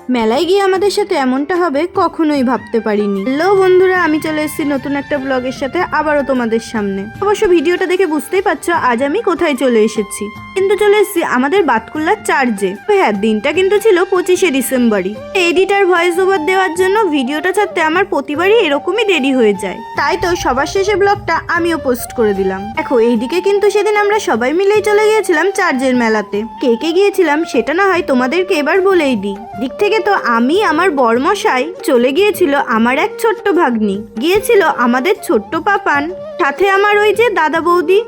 মেলায় গিয়ে আমাদের সাথে এমনটা হবে কখনোই ভাবতে পারিনি। হ্যালো বন্ধুরা, আমি চলে এসেছি নতুন একটা ব্লগের সাথে আবারও তোমাদের সামনে। অবশ্য ভিডিওটা দেখে বুঝতেই পারছো আজ আমি কোথায় চলে এসেছি। কিন্তু চলে এসেছি আমাদের বাতকুল্লার চার্চে। হ্যাঁ, দিনটা কিন্তু ছিল 25শে ডিসেম্বরই। এডিটার ভয়েস ওভার দেওয়ার জন্য ভিডিওটা ছাড়তে আমার প্রতিবারই এরকমই দেরি হয়ে যায়, তাই তো সবার শেষে ব্লগটা আমিও পোস্ট করে দিলাম। দেখো, এইদিকে কিন্তু সেদিন আমরা সবাই মিলেই চলে গিয়েছিলাম চার্চের মেলাতে। কে কে গিয়েছিলাম সেটা না হয় তোমাদেরকে এবার বলেই দিই। দিক থেকে তো আমি, আমার বরমশাই, চলে গিয়েছিল আমার এক ছোট্ট ভাগ্নি, গিয়েছিল আমাদের ছোট্ট পাপান, সাথে আমার ওই যে দাদা বৌদি।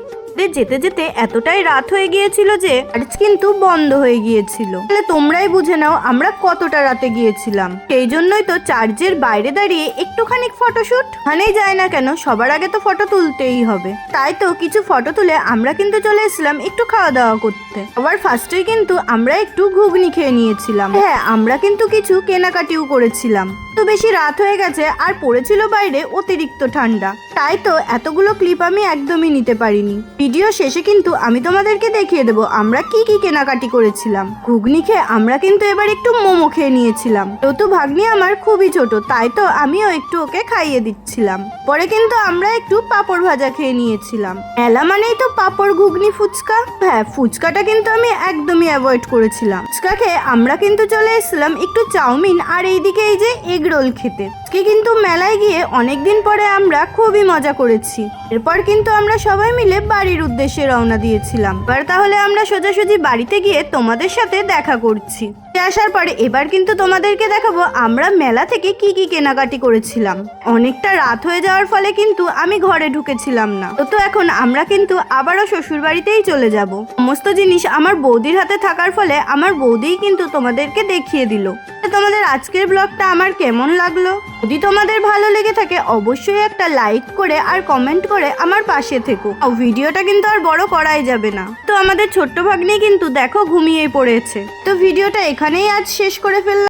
যেতে যেতে এতটাই রাত হয়ে গিয়েছিল যে চার্চ কিন্তু বন্ধ হয়ে গিয়েছিল। তাহলে তোমরাই বুঝে নাও আমরা কতটা রাতে গিয়েছিলাম। সেই জন্যই তো চার্চের বাইরে দাঁড়িয়ে একটুখানি ফটোশুট ওখানেই যায় না কেন, সবার আগে তো ফটো তুলতেই হবে। তাই তো কিছু ফটো তুলে আমরা কিন্তু চলে এসেছিলাম একটু খাওয়া দাওয়া করতে। আবার ফার্স্টেই কিন্তু আমরা একটু ঘুগনি খেয়ে নিয়েছিলাম। হ্যাঁ, আমরা কিন্তু কিছু কেনাকাটিও করেছিলাম। তো বেশি রাত হয়ে গেছে আর পড়েছিল বাইরে অতিরিক্ত ঠান্ডা, তাই তো এতগুলো ক্লিপ আমি একদমই নিতে পারিনি। ভিডিও শেষে কিন্তু আমি তোমাদেরকে দেখিয়ে দেবো আমরা কি কি কেনাকাটি করেছিলাম। ঘুগনি খেয়ে আমরা কিন্তু এবার একটু মোমো খেয়ে নিয়েছিলাম। তো ভাগ্নি আমার খুবই ছোট, তাই তো আমিও একটু ওকে খাইয়ে দিচ্ছিলাম। পরে কিন্তু আমরা একটু পাঁপড় ভাজা খেয়ে নিয়েছিলাম। মেলা মানেই তো পাঁপড়, ঘুগনি, ফুচকা। হ্যাঁ, ফুচকাটা কিন্তু আমি একদমই অ্যাভয়েড করেছিলাম। ফুচকা খেয়ে আমরা কিন্তু চলে এসেছিলাম একটু চাউমিন আর এইদিকে এই যে এগ রোল খেতে। আজকে কিন্তু মেলায় গিয়ে অনেকদিন পরে আমরা খুবই মজা করেছি। এরপর কিন্তু আমরা সবাই মিলে বাড়ির উদ্দেশ্যে রওনা দিয়েছিলাম। এবার তাহলে আমরা সোজাসুজি বাড়িতে গিয়ে তোমাদের সাথে দেখা করছি। আসার পরে এবার কিন্তু তোমাদেরকে দেখাবো আমরা মেলা থেকে কি কি কেনাকাটি করেছিলাম। অনেকটা রাত হয়ে যাওয়ার ফলে কিন্তু আমি ঘরে ঢুকেছিলাম না। তো এখন আমরা কিন্তু আবারও শ্বশুর বাড়িতেই চলে যাব। সমস্ত জিনিস আমার বৌদির হাতে থাকার ফলে আমার বৌদিই কিন্তু তোমাদেরকে দেখিয়ে দিল। তোমাদের আজকের ব্লগটা আমার কেমন লাগলো? যদি তোমাদের ভালো লেগে থাকে অবশ্যই একটা লাইক করে আর কমেন্ট করে আমার পাশে থেকো। ভিডিওটা কিন্তু আর বড় করাই যাবে না। তো আমাদের ছোট্ট ভাগ্নি কিন্তু দেখো ঘুমিয়ে পড়েছে। তো ভিডিওটা এখানেই আজ শেষ করে ফেললাম।